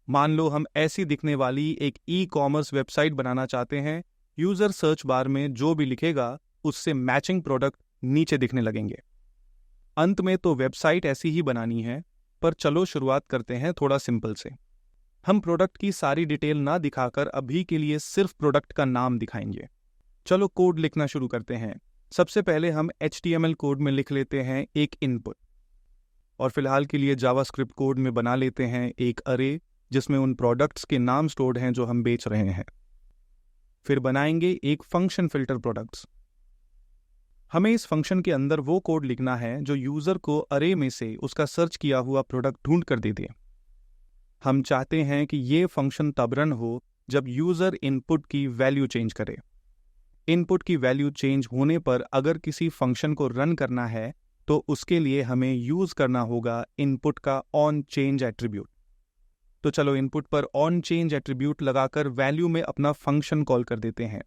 मान लो हम ऐसी दिखने वाली एक ई कॉमर्स वेबसाइट बनाना चाहते हैं। यूजर सर्च बार में जो भी लिखेगा उससे मैचिंग प्रोडक्ट नीचे दिखने लगेंगे। अंत में तो वेबसाइट ऐसी ही बनानी है, पर चलो शुरुआत करते हैं थोड़ा सिंपल से। हम प्रोडक्ट की सारी डिटेल ना दिखाकर अभी के लिए सिर्फ प्रोडक्ट का नाम दिखाएंगे। चलो कोड लिखना शुरू करते हैं। सबसे पहले हम HTML कोड में लिख लेते हैं एक इनपुट, और फिलहाल के लिए जावास्क्रिप्ट कोड में बना लेते हैं एक अरे जिसमें उन प्रोडक्ट्स के नाम स्टोर्ड हैं जो हम बेच रहे हैं। फिर बनाएंगे एक फंक्शन फिल्टर प्रोडक्ट्स। हमें इस फंक्शन के अंदर वो कोड लिखना है जो यूजर को अरे में से उसका सर्च किया हुआ प्रोडक्ट ढूंढ कर दे दे। हम चाहते हैं कि ये फंक्शन तब रन हो जब यूजर इनपुट की वैल्यू चेंज करे। इनपुट की वैल्यू चेंज होने पर अगर किसी फंक्शन को रन करना है तो उसके लिए हमें यूज करना होगा इनपुट का ऑन चेंज एट्रीब्यूट। तो चलो इनपुट पर ऑन चेंज एट्रीब्यूट लगाकर वैल्यू में अपना फंक्शन कॉल कर देते हैं।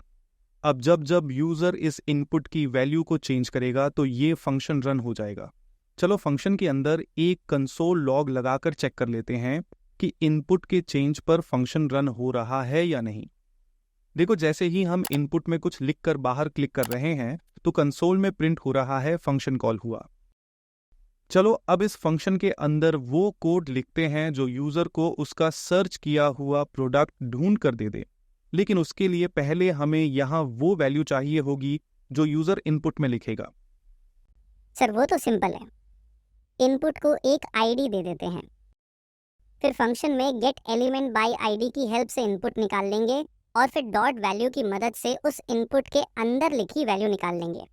अब जब जब यूजर इस इनपुट की वैल्यू को चेंज करेगा तो ये फंक्शन रन हो जाएगा। चलो फंक्शन के अंदर एक कंसोल लॉग लगाकर चेक कर लेते हैं कि इनपुट के चेंज पर फंक्शन रन हो रहा है या नहीं। देखो जैसे ही हम इनपुट में कुछ लिखकर बाहर क्लिक कर रहे हैं तो कंसोल में प्रिंट हो रहा है फंक्शन कॉल हुआ। चलो अब इस फंक्शन के अंदर वो कोड लिखते हैं जो यूजर को उसका सर्च किया हुआ प्रोडक्ट ढूंढ कर दे दे। लेकिन उसके लिए पहले हमें यहाँ वो वैल्यू चाहिए होगी जो यूजर इनपुट में लिखेगा। सर वो तो सिंपल है, इनपुट को एक आईडी दे देते हैं, फिर फंक्शन में गेट एलिमेंट बाय आईडी की हेल्प से इनपुट निकाल लेंगे और फिर डॉट वैल्यू की मदद से उस इनपुट के अंदर लिखी वैल्यू निकाल लेंगे।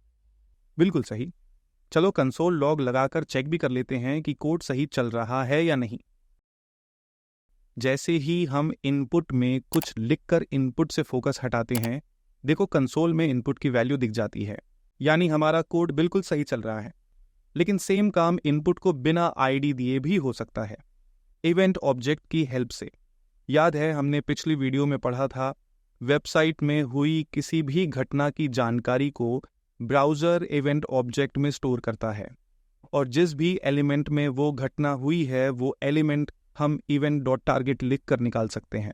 बिल्कुल सही। चलो कंसोल लॉग लगाकर चेक भी कर लेते हैं कि कोड सही चल रहा है या नहीं। जैसे ही हम इनपुट में कुछ लिखकर इनपुट से फोकस हटाते हैं, देखो कंसोल में इनपुट की वैल्यू दिख जाती है, यानी हमारा कोड बिल्कुल सही चल रहा है। लेकिन सेम काम इनपुट को बिना आईडी दिए भी हो सकता है, इवेंट ऑब्जेक्ट की हेल्प से। याद है हमने पिछली वीडियो में पढ़ा था, वेबसाइट में हुई किसी भी घटना की जानकारी को ब्राउज़र इवेंट ऑब्जेक्ट में स्टोर करता है, और जिस भी एलिमेंट में वो घटना हुई है वो एलिमेंट हम इवेंट डॉट टारगेट लिख कर निकाल सकते हैं।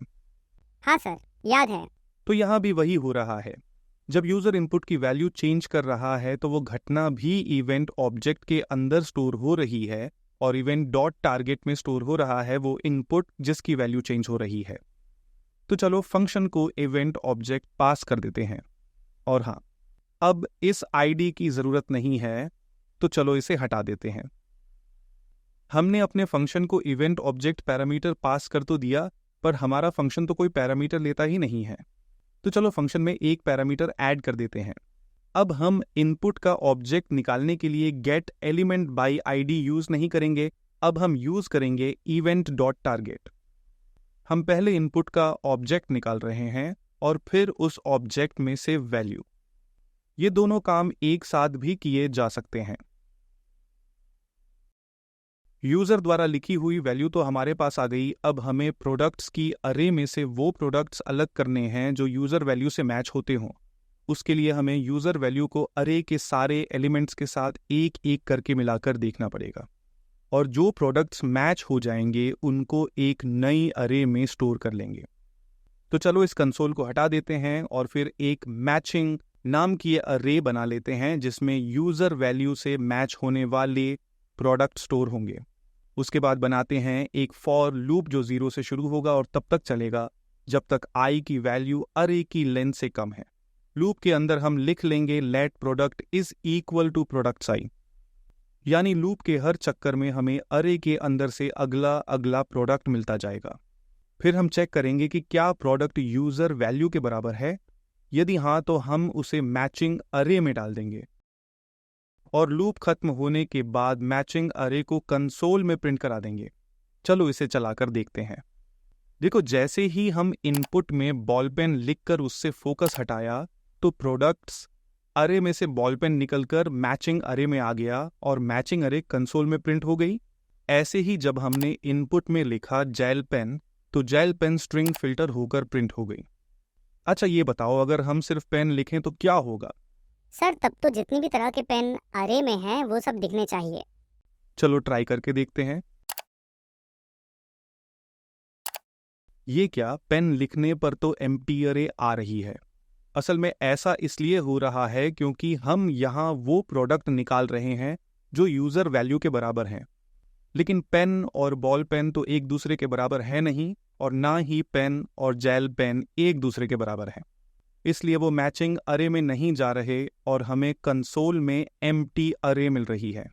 हाँ सर, याद है। तो यहाँ भी वही हो रहा है। जब यूजर इनपुट की वैल्यू चेंज कर रहा है तो वो घटना भी इवेंट ऑब्जेक्ट के अंदर स्टोर हो रही है, और इवेंट डॉट टारगेट में स्टोर हो रहा है वो इनपुट जिसकी वैल्यू चेंज हो रही है। तो चलो फंक्शन को इवेंट ऑब्जेक्ट पास कर देते हैं। और हाँ, अब इस आईडी की जरूरत नहीं है, तो चलो इसे हटा देते हैं। हमने अपने फंक्शन को इवेंट ऑब्जेक्ट पैरामीटर पास कर तो दिया, पर हमारा फंक्शन तो कोई पैरामीटर लेता ही नहीं है। तो चलो फंक्शन में एक पैरामीटर ऐड कर देते हैं। अब हम इनपुट का ऑब्जेक्ट निकालने के लिए gate element by ID use नहीं करेंगे, अब हम यूज करेंगे इवेंट डॉट टारगेट। हम पहले इनपुट का ऑब्जेक्ट निकाल रहे हैं और फिर उस ऑब्जेक्ट में से वैल्यू। ये दोनों काम एक साथ भी किए जा सकते हैं। यूजर द्वारा लिखी हुई वैल्यू तो हमारे पास आ गई। अब हमें प्रोडक्ट्स की अरे में से वो प्रोडक्ट्स अलग करने हैं जो यूजर वैल्यू से मैच होते हों। उसके लिए हमें यूजर वैल्यू को अरे के सारे एलिमेंट्स के साथ एक एक करके मिलाकर देखना पड़ेगा, और जो प्रोडक्ट्स मैच हो जाएंगे उनको एक नई अरे में स्टोर कर लेंगे। तो चलो इस कंसोल को हटा देते हैं और फिर एक मैचिंग नाम की अरे बना लेते हैं जिसमें यूजर वैल्यू से मैच होने वाले प्रोडक्ट स्टोर होंगे। उसके बाद बनाते हैं एक फॉर लूप जो 0 से शुरू होगा और तब तक चलेगा जब तक i की वैल्यू अरे की लेंथ से कम है। लूप के अंदर हम लिख लेंगे let product is equal to product i, यानी लूप के हर चक्कर में हमें अरे के अंदर से अगला अगला प्रोडक्ट मिलता जाएगा। फिर हम चेक करेंगे कि क्या प्रोडक्ट यूजर वैल्यू के बराबर है। यदि हाँ तो हम उसे मैचिंग अरे में डाल देंगे, और लूप खत्म होने के बाद मैचिंग अरे को कंसोल में प्रिंट करा देंगे। चलो इसे चलाकर देखते हैं। देखो जैसे ही हम इनपुट में बॉल पेन लिखकर उससे फोकस हटाया तो प्रोडक्ट्स अरे में से बॉल पेन निकलकर मैचिंग अरे में आ गया और मैचिंग अरे कंसोल में प्रिंट हो गई। ऐसे ही जब हमने इनपुट में लिखा जेल पेन तो जेल पेन स्ट्रिंग फिल्टर होकर प्रिंट हो गई। अच्छा ये बताओ, अगर हम सिर्फ पेन लिखें तो क्या होगा? सर तब तो जितनी भी तरह के पेन अरे में हैं वो सब दिखने चाहिए। चलो ट्राई करके देखते हैं। ये क्या, पेन लिखने पर तो एम्प्टी अरे आ रही है। असल में ऐसा इसलिए हो रहा है क्योंकि हम यहाँ वो प्रोडक्ट निकाल रहे हैं जो यूजर वैल्यू के बराबर हैं, लेकिन पेन और बॉल पेन तो एक दूसरे के बराबर है नहीं, और ना ही पेन और जेल पेन एक दूसरे के बराबर हैं। इसलिए वो मैचिंग अरे में नहीं जा रहे और हमें कंसोल में एम्प्टी अरे मिल रही है।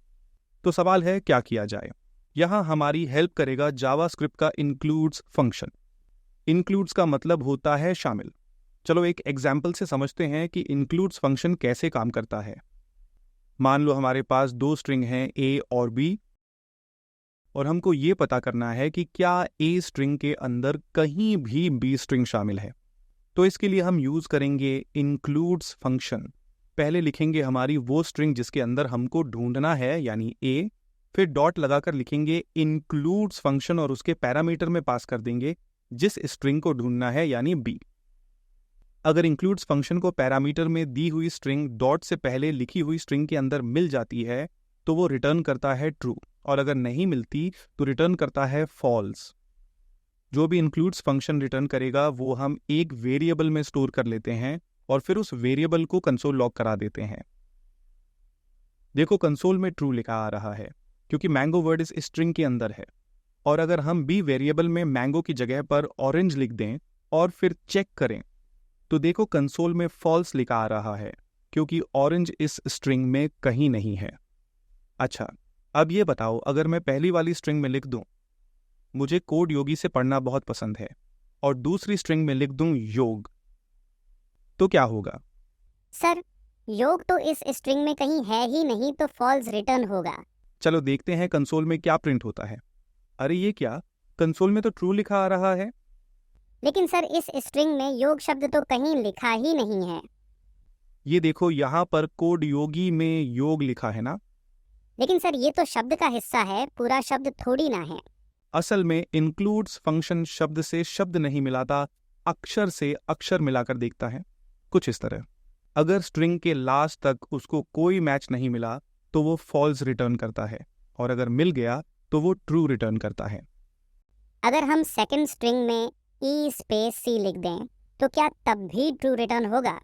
तो सवाल है क्या किया जाए। यहाँ हमारी हेल्प करेगा जावास्क्रिप्ट का इंक्लूड्स फंक्शन। इंक्लूड्स का मतलब होता है शामिल। चलो एक एग्जाम्पल से समझते हैं कि इंक्लूड्स फंक्शन कैसे काम करता है। मान लो हमारे पास दो स्ट्रिंग हैं ए और बी, और हमको ये पता करना है कि क्या ए स्ट्रिंग के अंदर कहीं भी बी स्ट्रिंग शामिल है। तो इसके लिए हम यूज करेंगे इंक्लूड्स फंक्शन। पहले लिखेंगे हमारी वो स्ट्रिंग जिसके अंदर हमको ढूंढना है यानी ए, फिर डॉट लगाकर लिखेंगे इंक्लूड्स फंक्शन और उसके पैरामीटर में पास कर देंगे जिस स्ट्रिंग को ढूंढना है यानी बी। अगर इंक्लूड्स फंक्शन को पैरामीटर में दी हुई स्ट्रिंग डॉट से पहले लिखी हुई स्ट्रिंग के अंदर मिल जाती है तो वो रिटर्न करता है ट्रू, और अगर नहीं मिलती तो रिटर्न करता है फॉल्स। जो भी इंक्लूड्स फंक्शन रिटर्न करेगा वो हम एक वेरिएबल में स्टोर कर लेते हैं और फिर उस वेरिएबल को कंसोल लॉग करा देते हैं। देखो कंसोल में ट्रू लिखा आ रहा है क्योंकि मैंगो वर्ड इस स्ट्रिंग के अंदर है, और अगर हम बी वेरिएबल में मैंगो की जगह पर ऑरेंज लिख दें और फिर चेक करें तो देखो कंसोल में फॉल्स लिखा आ रहा है क्योंकि ऑरेंज इस स्ट्रिंग में कहीं नहीं है। अच्छा, अब ये बताओ अगर मैं पहली वाली स्ट्रिंग में लिख दूं मुझे कोड योगी से पढ़ना बहुत पसंद है और दूसरी स्ट्रिंग में लिख दूं योग, तो क्या होगा? सर, योग तो इस स्ट्रिंग में कहीं है ही नहीं, तो फॉल्स रिटर्न होगा। चलो देखते हैं कंसोल में क्या प्रिंट होता है। अरे ये क्या, कंसोल में तो ट्रू लिखा आ रहा है। लेकिन सर इस स्ट्रिंग में योग शब्द तो कहीं लिखा ही नहीं है। ये देखो यहाँ पर कोड योगी में योग लिखा है ना। लेकिन सर ये तो शब्द का हिस्सा है, पूरा शब्द थोड़ी ना है। असल में इंक्लूड्स फंक्शन शब्द से शब्द नहीं मिलाता, अक्षर से अक्षर मिलाकर देखता है, कुछ इस तरह। अगर स्ट्रिंग के लास्ट तक उसको कोई मैच नहीं मिला तो वो फॉल्स रिटर्न करता है, और अगर मिल गया तो वो ट्रू रिटर्न करता है। अगर हम सेकंड स्ट्रिंग में ई स्पेस सी लिख दें तो क्या तब भी ट्रू रिटर्न होगा?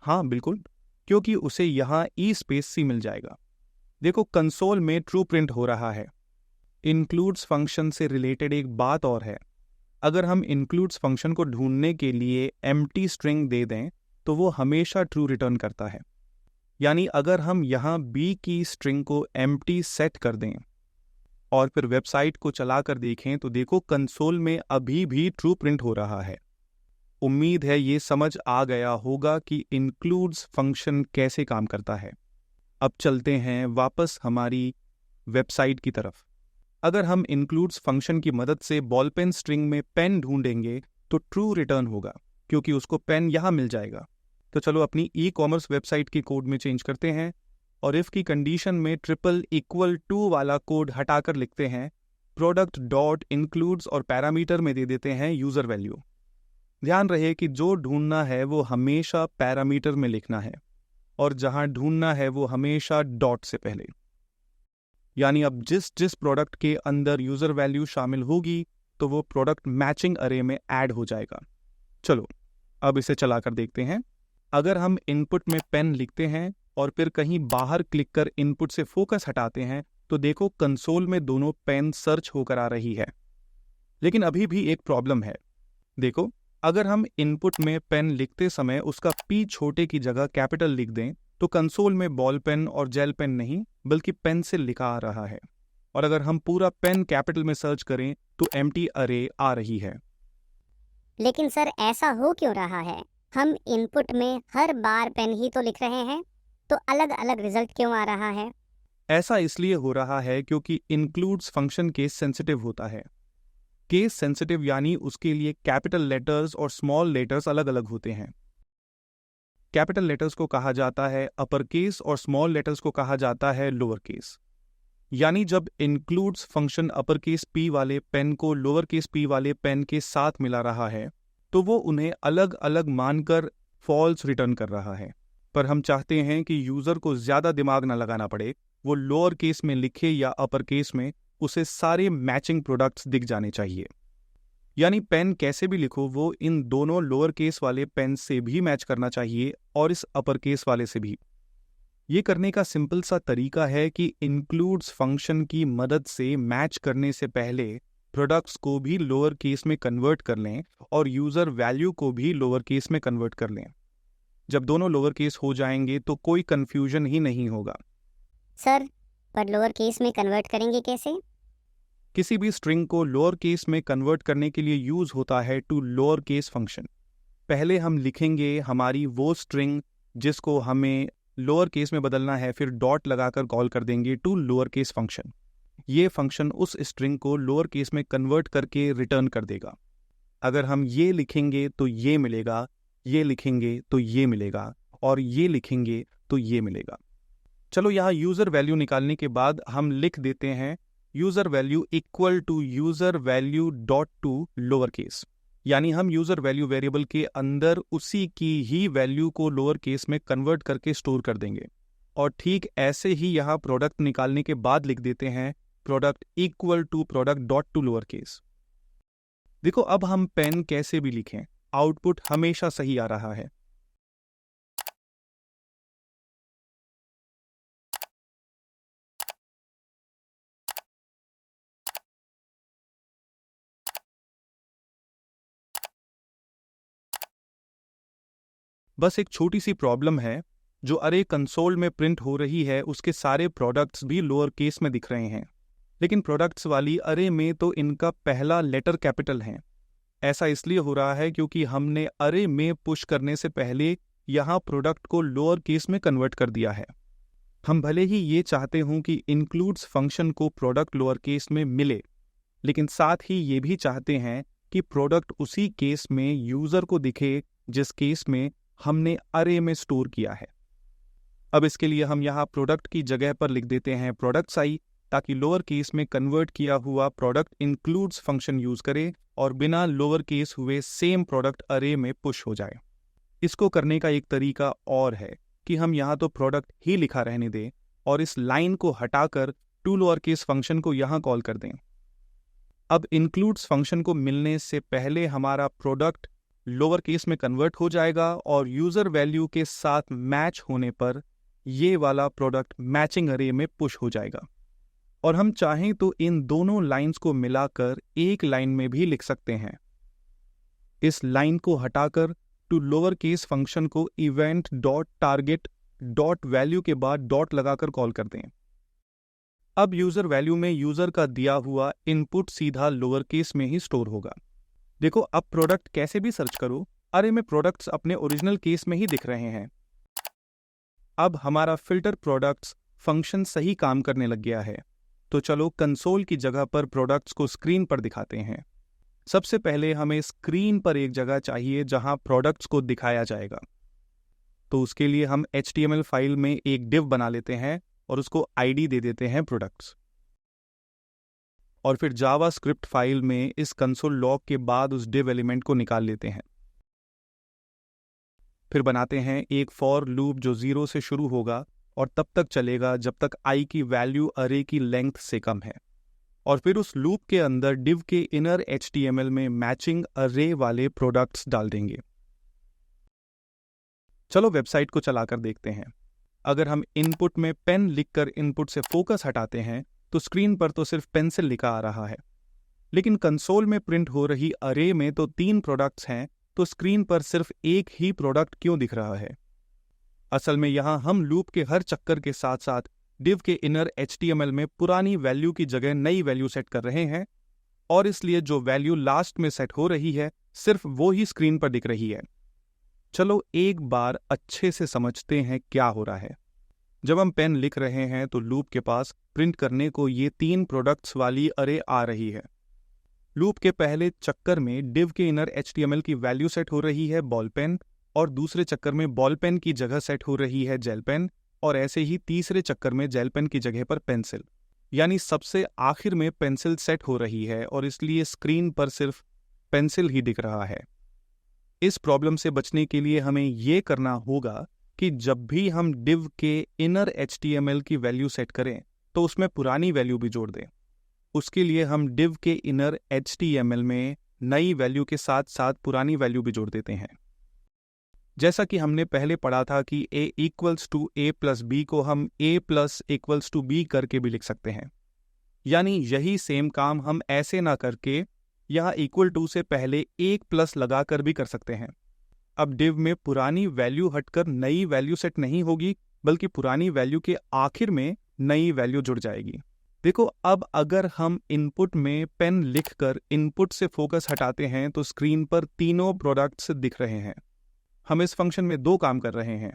हाँ बिल्कुल, क्योंकि उसे यहाँ ई स्पेस सी मिल जाएगा। देखो कंसोल में ट्रू प्रिंट हो रहा है। इंक्लूड्स फंक्शन से रिलेटेड एक बात और है, अगर हम इंक्लूड्स फंक्शन को ढूंढने के लिए एम्प्टी स्ट्रिंग दे दें तो वो हमेशा ट्रू रिटर्न करता है। यानी अगर हम यहाँ बी की स्ट्रिंग को एम्प्टी सेट कर दें और फिर वेबसाइट को चलाकर देखें तो देखो कंसोल में अभी भी ट्रू प्रिंट हो रहा है। उम्मीद है ये समझ आ गया होगा कि इंक्लूड्स फंक्शन कैसे काम करता है। अब चलते हैं वापस हमारी वेबसाइट की तरफ। अगर हम इंक्लूड्स फंक्शन की मदद से बॉल पेन स्ट्रिंग में पेन ढूंढेंगे तो ट्रू रिटर्न होगा क्योंकि उसको पेन यहाँ मिल जाएगा। तो चलो अपनी ई कॉमर्स वेबसाइट के कोड में चेंज करते हैं और इफ की कंडीशन में ट्रिपल इक्वल टू वाला कोड हटाकर लिखते हैं प्रोडक्ट डॉट इंक्लूड्स और पैरामीटर में दे देते हैं यूजर वैल्यू। ध्यान रहे कि जो ढूंढना है वो हमेशा पैरामीटर में लिखना है और जहां ढूंढना है वो हमेशा डॉट से पहले। यानी अब जिस प्रोडक्ट के अंदर यूजर वैल्यू शामिल होगी तो वो प्रोडक्ट मैचिंग अरे में ऐड हो जाएगा। चलो अब इसे चलाकर देखते हैं। अगर हम इनपुट में पेन लिखते हैं और फिर कहीं बाहर क्लिक कर इनपुट से फोकस हटाते हैं तो देखो कंसोल में दोनों पेन सर्च होकर आ रही है। लेकिन अभी भी एक प्रॉब्लम है। देखो अगर हम इनपुट में पेन लिखते समय उसका पी छोटे की जगह कैपिटल लिख दें तो कंसोल में बॉल पेन और जेल पेन नहीं बल्कि पेंसिल लिखा आ रहा है, और अगर हम पूरा पेन कैपिटल में सर्च करें तो एम्प्टी अरे आ रही है। लेकिन सर ऐसा हो क्यों रहा है? हम इनपुट में हर बार पेन ही तो लिख रहे हैं, तो अलग अलग रिजल्ट क्यों आ रहा है? ऐसा इसलिए हो रहा है क्योंकि इंक्लूड्स फंक्शन केस सेंसिटिव होता है। केस सेंसिटिव यानी उसके लिए कैपिटल लेटर्स और स्मॉल लेटर्स अलग अलग होते हैं। कैपिटल लेटर्स को कहा जाता है अपर केस और स्मॉल लेटर्स को कहा जाता है लोअर केस। यानी जब includes function upper case P वाले पेन को लोअर केस पी वाले पेन के साथ मिला रहा है तो वो उन्हें अलग अलग मानकर फॉल्स रिटर्न कर रहा है। पर हम चाहते हैं कि यूजर को ज्यादा दिमाग ना लगाना पड़े, वो लोअर केस में लिखे या अपर केस में उसे सारे मैचिंग प्रोडक्ट्स दिख जाने चाहिए। यानी पेन कैसे भी लिखो वो इन दोनों लोअर केस वाले पेन से भी मैच करना चाहिए और इस अपर केस वाले से भी। ये करने का सिंपल सा तरीका है कि इंक्लूड्स फंक्शन की मदद से मैच करने से पहले प्रोडक्ट्स को भी लोअर केस में कन्वर्ट कर लें और यूजर वैल्यू को भी लोअर केस में कन्वर्ट कर लें। जब दोनों लोअर केस हो जाएंगे तो कोई कंफ्यूजन ही नहीं होगा। सर, पर लोअर केस में कन्वर्ट करेंगे कैसे? किसी भी स्ट्रिंग को लोअर केस में कन्वर्ट करने के लिए यूज होता है टू लोअर केस फंक्शन। पहले हम लिखेंगे हमारी वो स्ट्रिंग जिसको हमें लोअर केस में बदलना है, फिर डॉट लगाकर कॉल कर देंगे टू लोअर केस फंक्शन। ये फंक्शन उस स्ट्रिंग को लोअर केस में कन्वर्ट करके रिटर्न कर देगा। अगर हम ये लिखेंगे तो ये मिलेगा, ये लिखेंगे तो ये मिलेगा, और ये लिखेंगे तो ये मिलेगा। चलो यहाँ यूजर वैल्यू निकालने के बाद हम लिख देते हैं user value equal to user value dot to lower case. यानी हम यूजर वैल्यू वेरिएबल के अंदर उसी की ही वैल्यू को लोअर केस में कन्वर्ट करके स्टोर कर देंगे। और ठीक ऐसे ही यहाँ प्रोडक्ट निकालने के बाद लिख देते हैं product equal to product dot to lower case. देखो अब हम पेन कैसे भी लिखें, आउटपुट हमेशा सही आ रहा है। बस एक छोटी सी प्रॉब्लम है, जो अरे कंसोल में प्रिंट हो रही है उसके सारे प्रोडक्ट्स भी लोअर केस में दिख रहे हैं, लेकिन प्रोडक्ट्स वाली अरे में तो इनका पहला लेटर कैपिटल है। ऐसा इसलिए हो रहा है क्योंकि हमने अरे में पुश करने से पहले यहाँ प्रोडक्ट को लोअर केस में कन्वर्ट कर दिया है। हम भले ही ये चाहते हों कि इंक्लूड्स फंक्शन को प्रोडक्ट लोअर केस में मिले, लेकिन साथ ही ये भी चाहते हैं कि प्रोडक्ट उसी केस में यूजर को दिखे जिस केस में हमने अरे में स्टोर किया है। अब इसके लिए हम यहाँ प्रोडक्ट की जगह पर लिख देते हैं प्रोडक्ट्स आई, ताकि लोअर केस में कन्वर्ट किया हुआ प्रोडक्ट इंक्लूड्स फंक्शन यूज करे और बिना लोअर केस हुए सेम प्रोडक्ट अरे में पुश हो जाए। इसको करने का एक तरीका और है कि हम यहाँ तो प्रोडक्ट ही लिखा रहने दें और इस लाइन को हटाकर टू लोअर केस फंक्शन को यहाँ कॉल कर दें। अब इंक्लूड्स फंक्शन को मिलने से पहले हमारा प्रोडक्ट लोअर केस में कन्वर्ट हो जाएगा और यूजर वैल्यू के साथ मैच होने पर ये वाला प्रोडक्ट मैचिंग अरे में पुश हो जाएगा। और हम चाहें तो इन दोनों लाइंस को मिलाकर एक लाइन में भी लिख सकते हैं। इस लाइन को हटाकर टू लोअर केस फंक्शन को event dot target dot value के बाद डॉट लगाकर कॉल कर दें। अब यूजर वैल्यू में यूजर का दिया हुआ इनपुट सीधा लोअर केस में ही स्टोर होगा। देखो अब प्रोडक्ट कैसे भी सर्च करो, अरे में प्रोडक्ट्स अपने ओरिजिनल केस में ही दिख रहे हैं। अब हमारा फिल्टर प्रोडक्ट्स फंक्शन सही काम करने लग गया है। तो चलो कंसोल की जगह पर प्रोडक्ट्स को स्क्रीन पर दिखाते हैं। सबसे पहले हमें स्क्रीन पर एक जगह चाहिए जहां प्रोडक्ट्स को दिखाया जाएगा। तो उसके लिए हम HTML फाइल में एक डिव बना लेते हैं और उसको ID दे देते हैं प्रोडक्ट्स। और फिर जावास्क्रिप्ट फाइल में इस कंसोल लॉग के बाद उस डिव एलिमेंट को निकाल लेते हैं। फिर बनाते हैं एक फॉर लूप जो 0 से शुरू होगा और तब तक चलेगा जब तक i की वैल्यू अरे की लेंथ से कम है। और फिर उस लूप के अंदर डिव के इनर HTML में मैचिंग अरे वाले प्रोडक्ट्स डाल देंगे। चलो वेबसाइट को चलाकर देखते हैं। अगर हम इनपुट में पेन लिखकर इनपुट से फोकस हटाते हैं तो स्क्रीन पर तो सिर्फ पेंसिल लिखा आ रहा है, लेकिन कंसोल में प्रिंट हो रही अरे में तो 3 प्रोडक्ट्स हैं, तो स्क्रीन पर सिर्फ एक ही प्रोडक्ट क्यों दिख रहा है? असल में यहाँ हम लूप के हर चक्कर के साथ साथ डिव के इनर HTML में पुरानी वैल्यू की जगह नई वैल्यू सेट कर रहे हैं, और इसलिए जो वैल्यू लास्ट में सेट हो रही है सिर्फ वो ही स्क्रीन पर दिख रही है। चलो एक बार अच्छे से समझते हैं क्या हो रहा है। जब हम पेन लिख रहे हैं तो लूप के पास प्रिंट करने को ये 3 प्रोडक्ट्स वाली अरे आ रही है। लूप के पहले चक्कर में डिव के इनर HTML की वैल्यू सेट हो रही है बॉल पेन, और दूसरे चक्कर में बॉल पेन की जगह सेट हो रही है जेल पेन, और ऐसे ही तीसरे चक्कर में जेल पेन की जगह पर पेंसिल। यानी सबसे आखिर में पेंसिल सेट हो रही है और इसलिए स्क्रीन पर सिर्फ पेंसिल ही दिख रहा है। इस प्रॉब्लम से बचने के लिए हमें यह करना होगा कि जब भी हम डिव के इनर HTML की वैल्यू सेट करें तो उसमें पुरानी वैल्यू भी जोड़ दें। उसके लिए हम डिव के इनर HTML में नई वैल्यू के साथ साथ पुरानी वैल्यू भी जोड़ देते हैं। जैसा कि हमने पहले पढ़ा था कि a equals to a plus B को हम a plus equals to b करके भी लिख सकते हैं। यानी यही सेम काम हम ऐसे ना करके यहाँ इक्वल टू से पहले एक प्लस लगाकर भी कर सकते हैं। अब div में पुरानी वैल्यू हटकर नई वैल्यू सेट नहीं होगी, बल्कि पुरानी वैल्यू के आखिर में नई वैल्यू जुड़ जाएगी। देखो, अब अगर हम इनपुट में पेन लिखकर इनपुट से फोकस हटाते हैं तो स्क्रीन पर तीनों प्रोडक्ट्स दिख रहे हैं। हम इस फंक्शन में दो काम कर रहे हैं।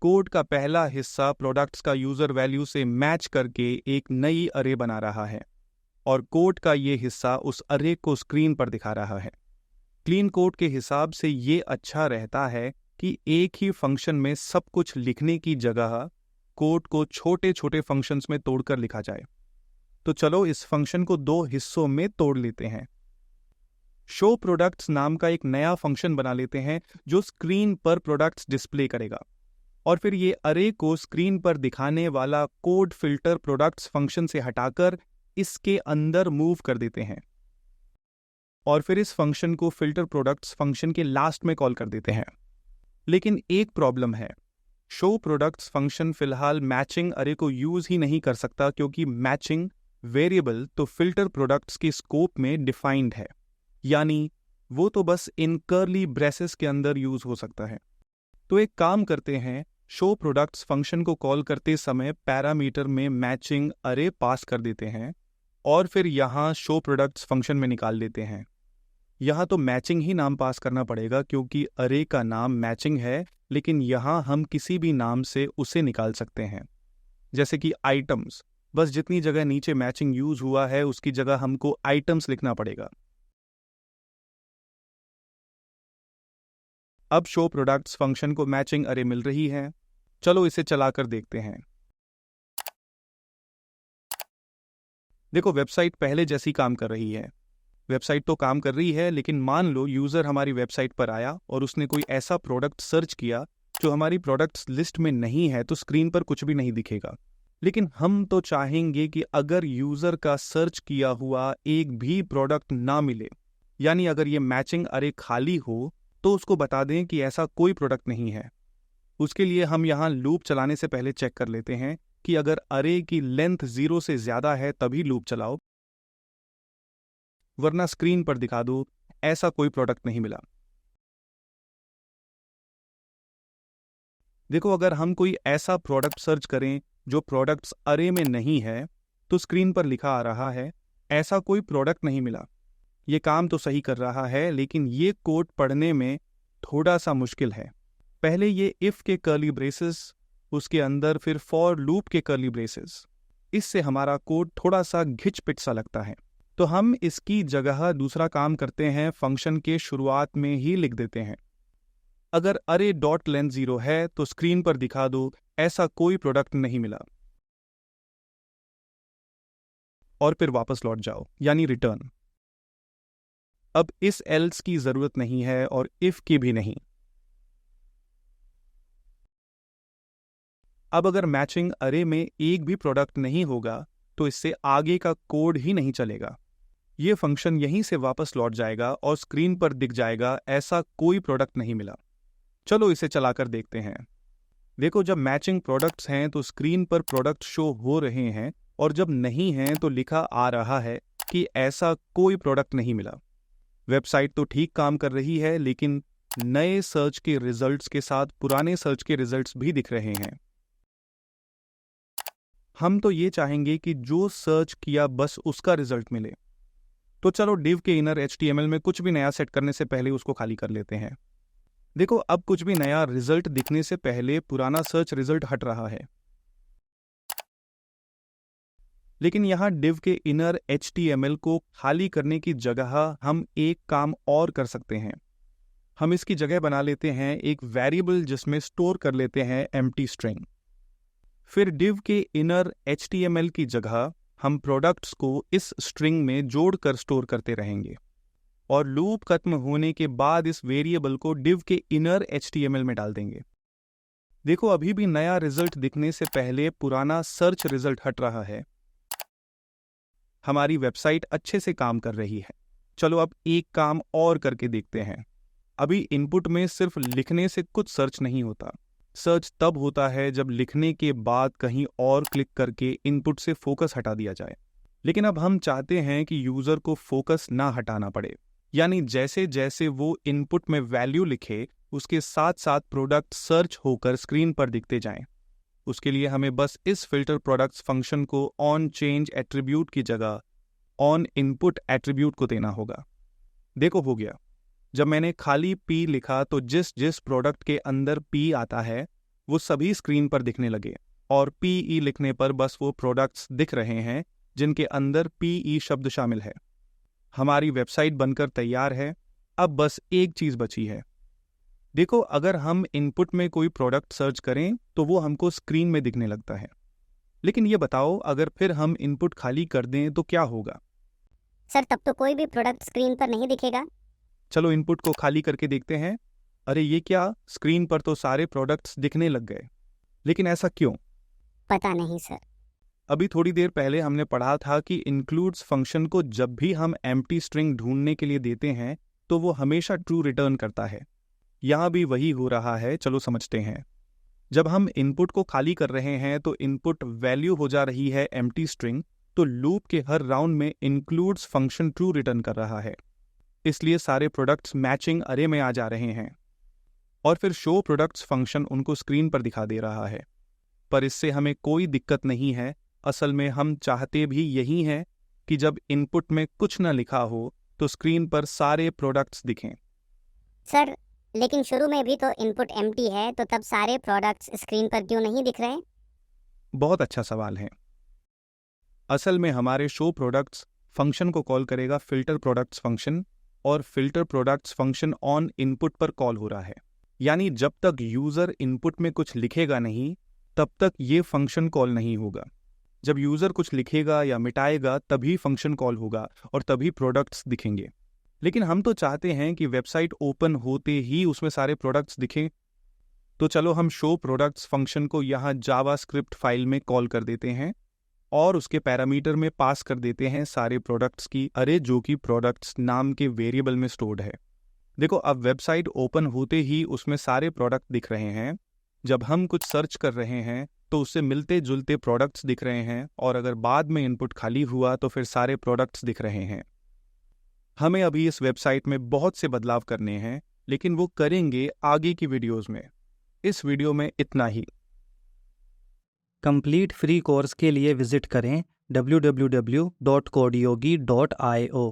कोड का पहला हिस्सा प्रोडक्ट्स का यूजर वैल्यू से मैच करके एक नई अरे बना रहा है और कोड का ये हिस्सा उस अरे को स्क्रीन पर दिखा रहा है। क्लीन कोड के हिसाब से ये अच्छा रहता है कि एक ही फंक्शन में सब कुछ लिखने की जगह कोड को छोटे छोटे फंक्शंस में तोड़कर लिखा जाए। तो चलो इस फंक्शन को दो हिस्सों में तोड़ लेते हैं। शो प्रोडक्ट्स नाम का एक नया फंक्शन बना लेते हैं जो स्क्रीन पर प्रोडक्ट्स डिस्प्ले करेगा, और फिर ये अरे को स्क्रीन पर दिखाने वाला कोड फिल्टर प्रोडक्ट्स फंक्शन से हटाकर इसके अंदर मूव कर देते हैं, और फिर इस फंक्शन को फिल्टर प्रोडक्ट्स फंक्शन के लास्ट में कॉल कर देते हैं। लेकिन एक प्रॉब्लम है, शो प्रोडक्ट्स फंक्शन फिलहाल मैचिंग अरे को यूज ही नहीं कर सकता, क्योंकि मैचिंग वेरिएबल तो फिल्टर प्रोडक्ट्स के स्कोप में डिफाइंड है, यानी वो तो बस इन कर्ली ब्रेसेस के अंदर यूज हो सकता है। तो एक काम करते हैं, शो प्रोडक्ट्स फंक्शन को कॉल करते समय पैरामीटर में मैचिंग अरे पास कर देते हैं और फिर यहाँ शो प्रोडक्ट्स फंक्शन में निकाल देते हैं। यहाँ तो मैचिंग ही नाम पास करना पड़ेगा क्योंकि अरे का नाम मैचिंग है, लेकिन यहाँ हम किसी भी नाम से उसे निकाल सकते हैं, जैसे कि आइटम्स। बस जितनी जगह नीचे मैचिंग यूज हुआ है उसकी जगह हमको आइटम्स लिखना पड़ेगा। अब शो प्रोडक्ट्स फंक्शन को मैचिंग अरे मिल रही है। चलो इसे चलाकर देखते हैं। देखो, वेबसाइट पहले जैसी काम कर रही है। वेबसाइट तो काम कर रही है, लेकिन मान लो यूजर हमारी वेबसाइट पर आया और उसने कोई ऐसा प्रोडक्ट सर्च किया जो हमारी प्रोडक्ट्स लिस्ट में नहीं है, तो स्क्रीन पर कुछ भी नहीं दिखेगा। लेकिन हम तो चाहेंगे कि अगर यूजर का सर्च किया हुआ एक भी प्रोडक्ट ना मिले, यानी अगर ये मैचिंग अरे खाली हो, तो उसको बता दें कि ऐसा कोई प्रोडक्ट नहीं है। उसके लिए हम यहाँ लूप चलाने से पहले चेक कर लेते हैं कि अगर अरे की लेंथ 0 से ज्यादा है तभी लूप चलाओ, वरना स्क्रीन पर दिखा दो ऐसा कोई प्रोडक्ट नहीं मिला। देखो, अगर हम कोई ऐसा प्रोडक्ट सर्च करें जो प्रोडक्ट्स अरे में नहीं है, तो स्क्रीन पर लिखा आ रहा है ऐसा कोई प्रोडक्ट नहीं मिला। ये काम तो सही कर रहा है, लेकिन ये कोड पढ़ने में थोड़ा सा मुश्किल है। पहले ये इफ के कर्ली ब्रेसेस, उसके अंदर फिर फॉर लूप के कर्ली ब्रेसेस, इससे हमारा कोड थोड़ा सा घिच पिट सा लगता है। तो हम इसकी जगह दूसरा काम करते हैं, फंक्शन के शुरुआत में ही लिख देते हैं अगर अरे डॉट लेंथ 0 है तो स्क्रीन पर दिखा दो ऐसा कोई प्रोडक्ट नहीं मिला, और फिर वापस लौट जाओ, यानी रिटर्न। अब इस एल्स की जरूरत नहीं है और इफ की भी नहीं। अब अगर मैचिंग अरे में एक भी प्रोडक्ट नहीं होगा तो इससे आगे का कोड ही नहीं चलेगा। ये फंक्शन यहीं से वापस लौट जाएगा और स्क्रीन पर दिख जाएगा ऐसा कोई प्रोडक्ट नहीं मिला। चलो इसे चलाकर देखते हैं। देखो, जब मैचिंग प्रोडक्ट्स हैं तो स्क्रीन पर प्रोडक्ट शो हो रहे हैं, और जब नहीं हैं तो लिखा आ रहा है कि ऐसा कोई प्रोडक्ट नहीं मिला। वेबसाइट तो ठीक काम कर रही है, लेकिन नए सर्च के रिजल्ट्स के साथ पुराने सर्च के रिजल्ट्स भी दिख रहे हैं। हम तो ये चाहेंगे कि जो सर्च किया बस उसका रिजल्ट मिले। तो चलो डिव के इनर HTML में कुछ भी नया सेट करने से पहले उसको खाली कर लेते हैं। देखो, अब कुछ भी नया रिजल्ट दिखने से पहले पुराना सर्च रिजल्ट हट रहा है। लेकिन यहाँ डिव के इनर HTML को खाली करने की जगह हम एक काम और कर सकते हैं। हम इसकी जगह बना लेते हैं एक वेरिएबल जिसमें स्टोर कर लेते हैं एम्प्टी स्ट्रिंग। फिर डिव के इनर HTML की जगह हम प्रोडक्ट्स को इस स्ट्रिंग में जोड़कर स्टोर करते रहेंगे, और लूप खत्म होने के बाद इस वेरिएबल को डिव के इनर HTML में डाल देंगे। देखो, अभी भी नया रिजल्ट दिखने से पहले पुराना सर्च रिजल्ट हट रहा है। हमारी वेबसाइट अच्छे से काम कर रही है। चलो अब एक काम और करके देखते हैं। अभी इनपुट में सिर्फ लिखने से कुछ सर्च नहीं होता। सर्च तब होता है जब लिखने के बाद कहीं और क्लिक करके इनपुट से फोकस हटा दिया जाए। लेकिन अब हम चाहते हैं कि यूजर को फोकस ना हटाना पड़े, यानी जैसे जैसे वो इनपुट में वैल्यू लिखे उसके साथ साथ प्रोडक्ट सर्च होकर स्क्रीन पर दिखते जाएं। उसके लिए हमें बस इस फिल्टर प्रोडक्ट्स फंक्शन को ऑन चेंज एट्रीब्यूट की जगह ऑन इनपुट एट्रीब्यूट को देना होगा। देखो हो गया। जब मैंने खाली P लिखा तो जिस जिस प्रोडक्ट के अंदर P आता है वो सभी स्क्रीन पर दिखने लगे, और PE लिखने पर बस वो प्रोडक्ट्स दिख रहे हैं जिनके अंदर PE शब्द शामिल है। हमारी वेबसाइट बनकर तैयार है। अब बस एक चीज बची है। देखो, अगर हम इनपुट में कोई प्रोडक्ट सर्च करें तो वो हमको स्क्रीन में दिखने लगता है। लेकिन ये बताओ, अगर फिर हम इनपुट खाली कर दें तो क्या होगा? सर तब तो कोई भी प्रोडक्ट स्क्रीन पर नहीं दिखेगा। चलो इनपुट को खाली करके देखते हैं। अरे ये क्या, स्क्रीन पर तो सारे प्रोडक्ट्स दिखने लग गए। लेकिन ऐसा क्यों? पता नहीं सर। अभी थोड़ी देर पहले हमने पढ़ा था कि इंक्लूड्स फंक्शन को जब भी हम एम्प्टी स्ट्रिंग ढूंढने के लिए देते हैं तो वो हमेशा ट्रू रिटर्न करता है। यहाँ भी वही हो रहा है। चलो समझते हैं। जब हम इनपुट को खाली कर रहे हैं तो इनपुट वैल्यू हो जा रही है एम्प्टी स्ट्रिंग, तो लूप के हर राउंड में इंक्लूड्स फंक्शन ट्रू रिटर्न कर रहा है। इसलिए सारे प्रोडक्ट्स मैचिंग अरे में आ जा रहे हैं, और फिर शो प्रोडक्ट्स फंक्शन उनको स्क्रीन पर दिखा दे रहा है। पर इससे हमें कोई दिक्कत नहीं है। असल में हम चाहते भी यही हैं कि जब इनपुट में कुछ न लिखा हो तो स्क्रीन पर सारे प्रोडक्ट्स दिखें। सर लेकिन शुरू में भी तो इनपुट एम्प्टी है, तो तब सारे प्रोडक्ट्स स्क्रीन पर क्यों नहीं दिख रहे? बहुत अच्छा सवाल है। असल में हमारे शो प्रोडक्ट्स फंक्शन को कॉल करेगा फिल्टर प्रोडक्ट्स फंक्शन, और filter products function on input पर कॉल हो रहा है। यानी जब तक यूजर इनपुट में कुछ लिखेगा नहीं तब तक ये फंक्शन कॉल नहीं होगा। जब यूजर कुछ लिखेगा या मिटाएगा तभी फंक्शन कॉल होगा और तभी प्रोडक्ट्स दिखेंगे। लेकिन हम तो चाहते हैं कि वेबसाइट ओपन होते ही उसमें सारे प्रोडक्ट्स दिखें। तो चलो हम शो प्रोडक्ट्स फंक्शन को यहाँ जावास्क्रिप्ट फाइल में कॉल कर देते हैं और उसके पैरामीटर में पास कर देते हैं सारे प्रोडक्ट्स की अरे, जो कि प्रोडक्ट्स नाम के वेरिएबल में स्टोर्ड है। देखो, अब वेबसाइट ओपन होते ही उसमें सारे प्रोडक्ट दिख रहे हैं। जब हम कुछ सर्च कर रहे हैं तो उससे मिलते जुलते प्रोडक्ट्स दिख रहे हैं, और अगर बाद में इनपुट खाली हुआ तो फिर सारे प्रोडक्ट्स दिख रहे हैं। हमें अभी इस वेबसाइट में बहुत से बदलाव करने हैं, लेकिन वो करेंगे आगे की वीडियोस में। इस वीडियो में इतना ही। कंप्लीट फ्री कोर्स के लिए विजिट करें www.codeyogi.io।